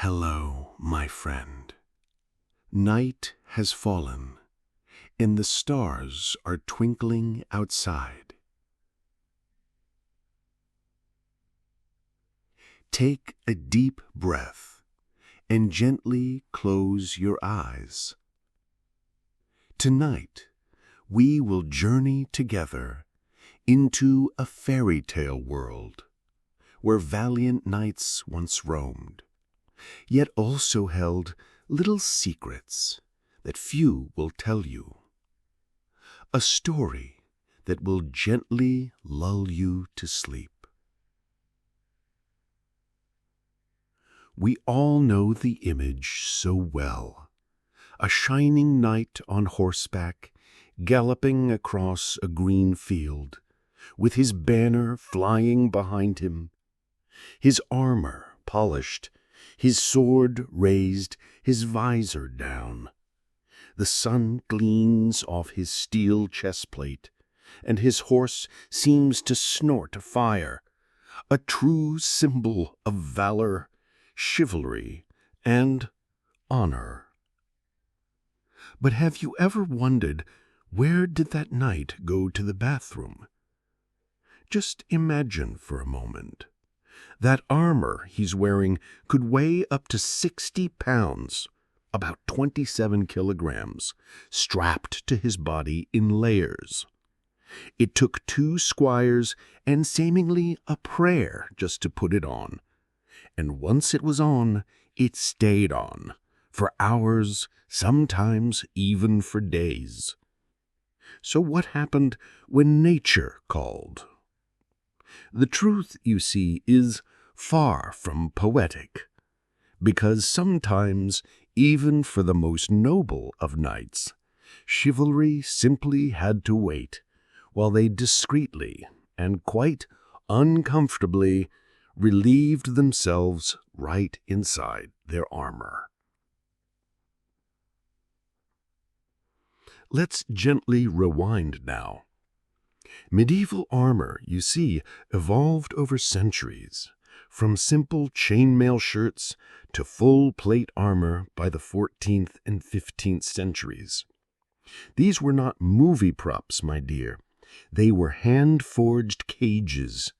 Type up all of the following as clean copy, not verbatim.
Hello, my friend. Night has fallen, and the stars are twinkling outside. Take a deep breath and gently close your eyes. Tonight, we will journey together into a fairy tale world where valiant knights once roamed, yet also held little secrets that few will tell you. A story that will gently lull you to sleep. We all know the image so well. A shining knight on horseback, galloping across a green field, with his banner flying behind him, his armor polished, his sword raised, his visor down. The sun gleams off his steel chestplate, and his horse seems to snort fire, a true symbol of valor, chivalry, and honor. But have you ever wondered, where did that knight go to the bathroom? Just imagine for a moment. That armor he's wearing could weigh up to 60 pounds, about 27 kilograms, strapped to his body in layers. It took 2 squires and seemingly a prayer just to put it on. And once it was on, it stayed on, for hours, sometimes even for days. So what happened when nature called? The truth, you see, is far from poetic, because sometimes, even for the most noble of knights, chivalry simply had to wait while they discreetly and quite uncomfortably relieved themselves right inside their armor. Let's gently rewind now. Medieval armor, you see, evolved over centuries, from simple chainmail shirts to full plate armor by the 14th and 15th centuries. These were not movie props, my dear. They were hand-forged cages,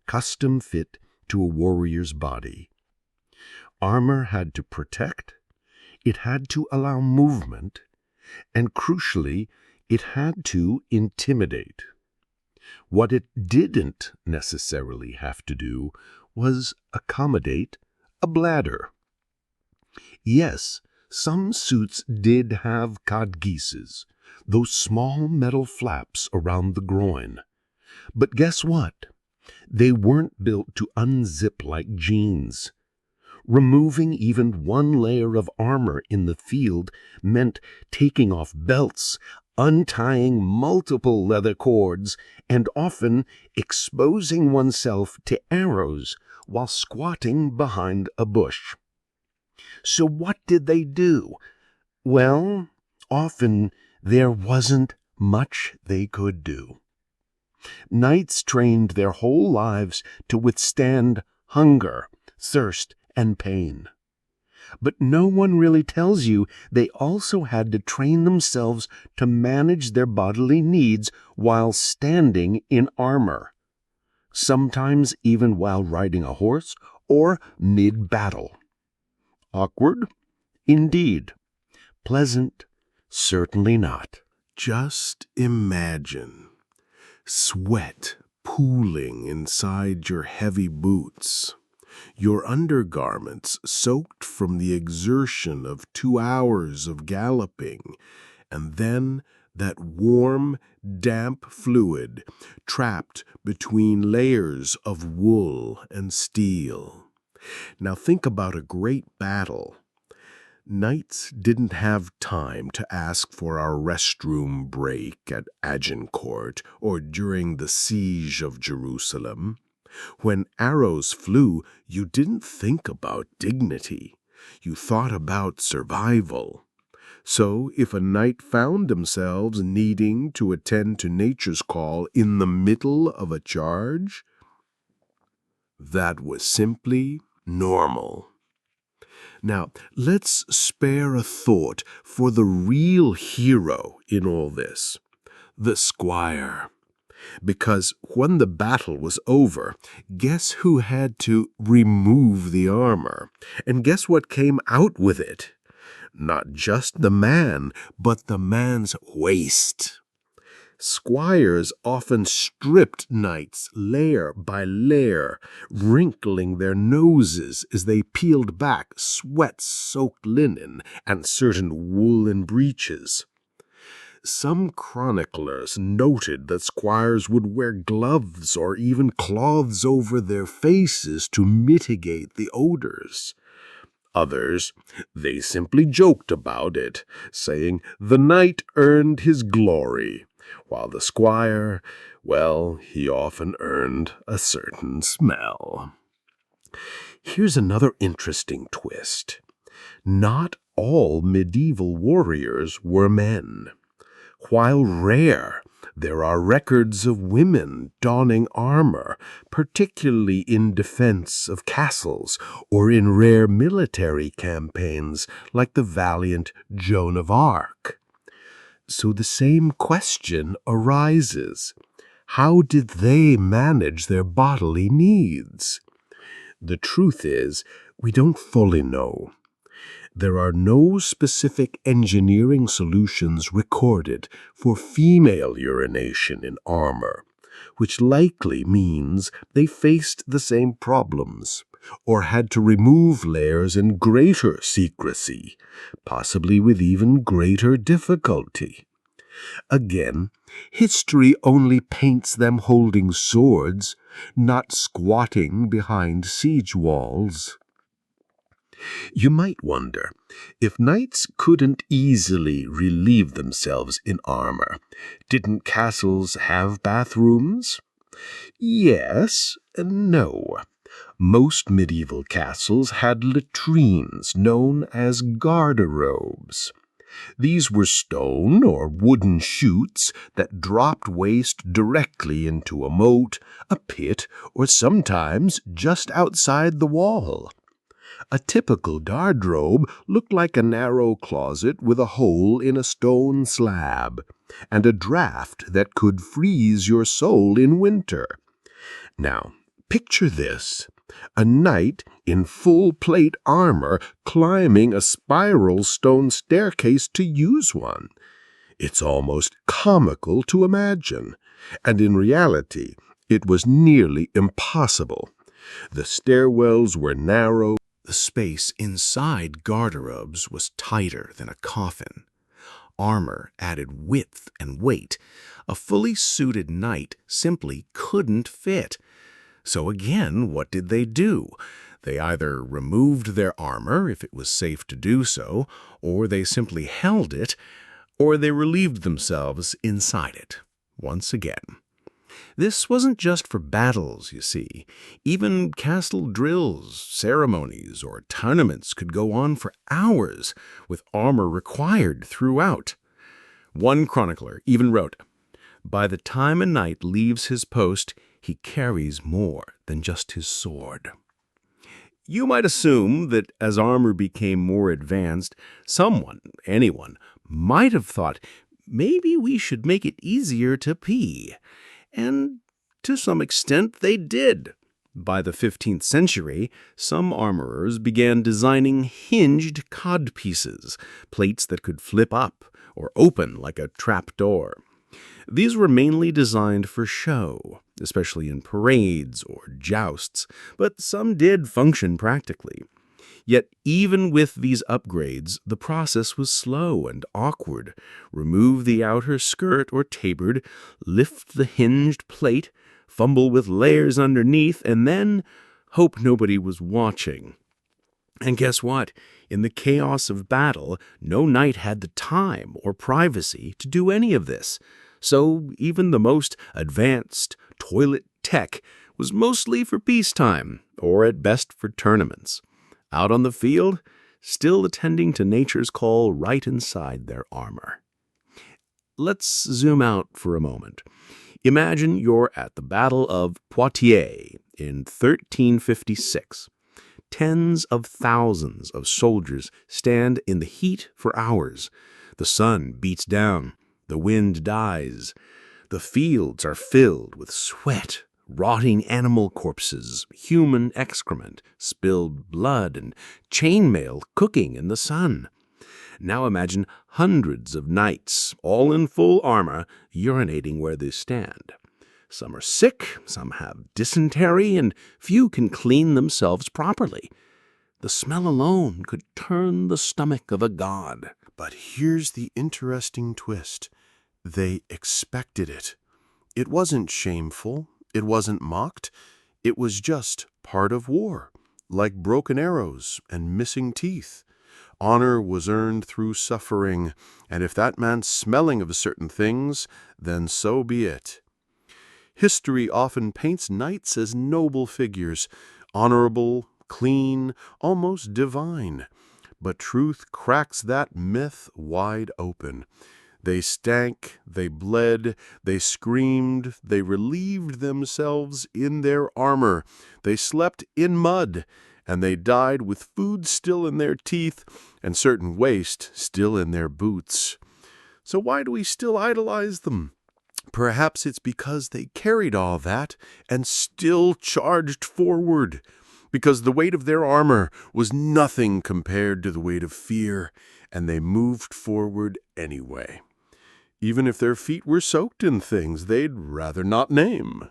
custom fit to a warrior's body. Armor had to protect, it had to allow movement, and crucially, it had to intimidate. What it didn't necessarily have to do was accommodate a bladder. Yes, some suits did have codgeases, those small metal flaps around the groin. But guess what? They weren't built to unzip like jeans. Removing even one layer of armor in the field meant taking off belts, untying multiple leather cords, and often exposing oneself to arrows while squatting behind a bush. So what did they do? Well, often there wasn't much they could do. Knights trained their whole lives to withstand hunger, thirst, and pain. But no one really tells you they also had to train themselves to manage their bodily needs while standing in armor, sometimes even while riding a horse or mid-battle. Awkward? Indeed. Pleasant? Certainly not. Just imagine sweat pooling inside your heavy boots, your undergarments soaked from the exertion of 2 hours of galloping, and then that warm, damp fluid trapped between layers of wool and steel. Now think about a great battle. Knights didn't have time to ask for our restroom break at Agincourt or during the siege of Jerusalem. When arrows flew, you didn't think about dignity. You thought about survival. So if a knight found themselves needing to attend to nature's call in the middle of a charge, that was simply normal. Now, let's spare a thought for the real hero in all this, the squire. Because when the battle was over, guess who had to remove the armor? And guess what came out with it? Not just the man, but the man's waist. Squires often stripped knights layer by layer, wrinkling their noses as they peeled back sweat-soaked linen and certain woolen breeches. Some chroniclers noted that squires would wear gloves or even cloths over their faces to mitigate the odors. Others, they simply joked about it, saying the knight earned his glory, while the squire, well, he often earned a certain smell. Here's another interesting twist. Not all medieval warriors were men. While rare, there are records of women donning armor, particularly in defense of castles or in rare military campaigns like the valiant Joan of Arc. So the same question arises. How did they manage their bodily needs? The truth is, we don't fully know. There are no specific engineering solutions recorded for female urination in armor, which likely means they faced the same problems, or had to remove layers in greater secrecy, possibly with even greater difficulty. Again, history only paints them holding swords, not squatting behind siege walls. You might wonder, if knights couldn't easily relieve themselves in armor, didn't castles have bathrooms? Yes and no. Most medieval castles had latrines known as garderobes. These were stone or wooden chutes that dropped waste directly into a moat, a pit, or sometimes just outside the wall. A typical garderobe looked like a narrow closet with a hole in a stone slab, and a draft that could freeze your soul in winter. Now, picture this. A knight in full plate armor climbing a spiral stone staircase to use one. It's almost comical to imagine, and in reality, it was nearly impossible. The stairwells were narrow. The space inside garderobes was tighter than a coffin. Armor added width and weight. A fully suited knight simply couldn't fit. So again, what did they do? They either removed their armor, if it was safe to do so, or they simply held it, or they relieved themselves inside it. Once again. This wasn't just for battles, you see. Even castle drills, ceremonies, or tournaments could go on for hours, with armor required throughout. One chronicler even wrote, "By the time a knight leaves his post, he carries more than just his sword." You might assume that as armor became more advanced, anyone, might have thought, maybe we should make it easier to pee. And to some extent they did. By the 15th century, some armorers began designing hinged codpieces, plates that could flip up or open like a trapdoor. These were mainly designed for show, especially in parades or jousts, but some did function practically. Yet even with these upgrades, the process was slow and awkward. Remove the outer skirt or tabard, lift the hinged plate, fumble with layers underneath, and then hope nobody was watching. And guess what? In the chaos of battle, no knight had the time or privacy to do any of this. So even the most advanced toilet tech was mostly for peacetime, or at best for tournaments. Out on the field, still attending to nature's call right inside their armor. Let's zoom out for a moment. Imagine you're at the Battle of Poitiers in 1356. Tens of thousands of soldiers stand in the heat for hours. The sun beats down, the wind dies. The fields are filled with sweat, rotting animal corpses, human excrement, spilled blood, and chainmail cooking in the sun. Now imagine hundreds of knights, all in full armor, urinating where they stand. Some are sick, some have dysentery, and few can clean themselves properly. The smell alone could turn the stomach of a god. But here's the interesting twist. They expected it. It wasn't shameful. It wasn't mocked. It was just part of war, like broken arrows and missing teeth. Honor was earned through suffering, and if that meant smelling of certain things, then so be it. History often paints knights as noble figures, honorable, clean, almost divine. But truth cracks that myth wide open. They stank, they bled, they screamed, they relieved themselves in their armor, they slept in mud, and they died with food still in their teeth and certain waste still in their boots. So why do we still idolize them? Perhaps it's because they carried all that and still charged forward, because the weight of their armor was nothing compared to the weight of fear, and they moved forward anyway, even if their feet were soaked in things they'd rather not name.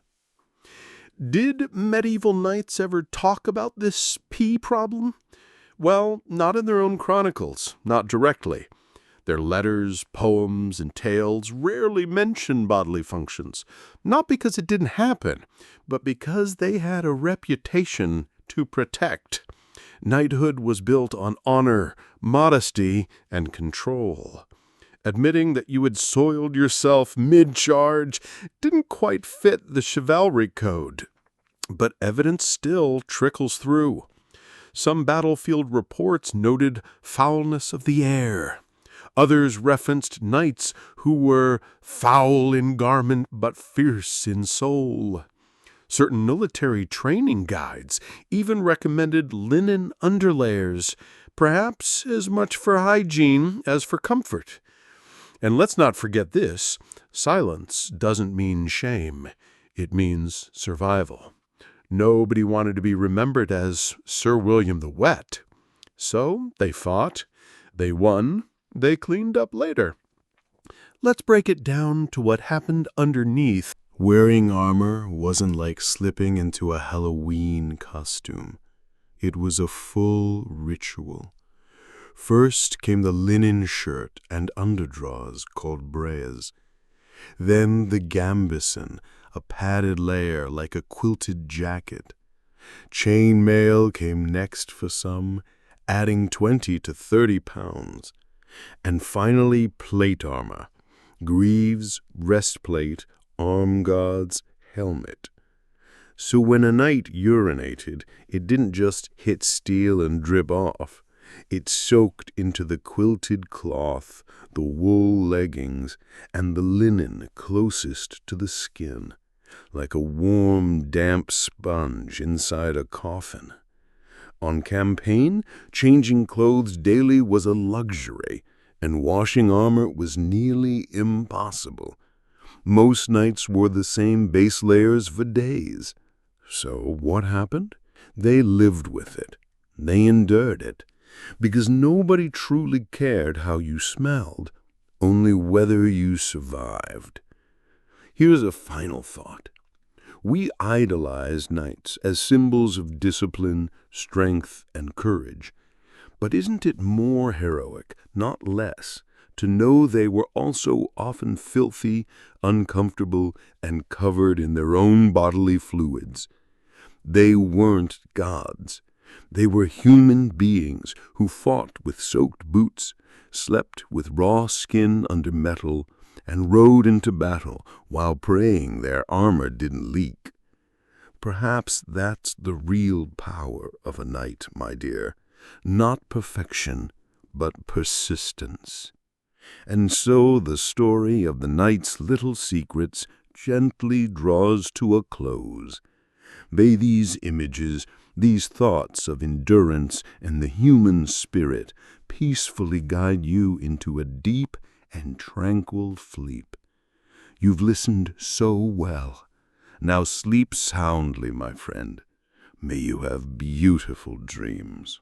Did medieval knights ever talk about this pee problem? Well, not in their own chronicles, not directly. Their letters, poems, and tales rarely mention bodily functions, not because it didn't happen, but because they had a reputation to protect. Knighthood was built on honor, modesty, and control. Admitting that you had soiled yourself mid-charge didn't quite fit the chivalry code, but evidence still trickles through. Some battlefield reports noted foulness of the air. Others referenced knights who were foul in garment but fierce in soul. Certain military training guides even recommended linen underlayers, perhaps as much for hygiene as for comfort. And let's not forget this, silence doesn't mean shame. It means survival. Nobody wanted to be remembered as Sir William the Wet. So they fought, they won, they cleaned up later. Let's break it down to what happened underneath. Wearing armor wasn't like slipping into a Halloween costume. It was a full ritual. First came the linen shirt and underdrawers called braies. Then the gambeson, a padded layer like a quilted jacket. Chainmail came next for some, adding 20 to 30 pounds. And finally plate armor, greaves, breastplate, arm guards, helmet. So when a knight urinated, it didn't just hit steel and drip off. It soaked into the quilted cloth, the wool leggings, and the linen closest to the skin, like a warm, damp sponge inside a coffin. On campaign, changing clothes daily was a luxury, and washing armor was nearly impossible. Most knights wore the same base layers for days. So what happened? They lived with it. They endured it. Because nobody truly cared how you smelled, only whether you survived. Here's a final thought. We idolize knights as symbols of discipline, strength, and courage. But isn't it more heroic, not less, to know they were also often filthy, uncomfortable, and covered in their own bodily fluids? They weren't gods. They were human beings who fought with soaked boots, slept with raw skin under metal, and rode into battle while praying their armor didn't leak. Perhaps that's the real power of a knight, my dear. Not perfection, but persistence. And so the story of the knight's little secrets gently draws to a close. May these images These thoughts of endurance and the human spirit peacefully guide you into a deep and tranquil sleep. You've listened so well. Now sleep soundly, my friend. May you have beautiful dreams.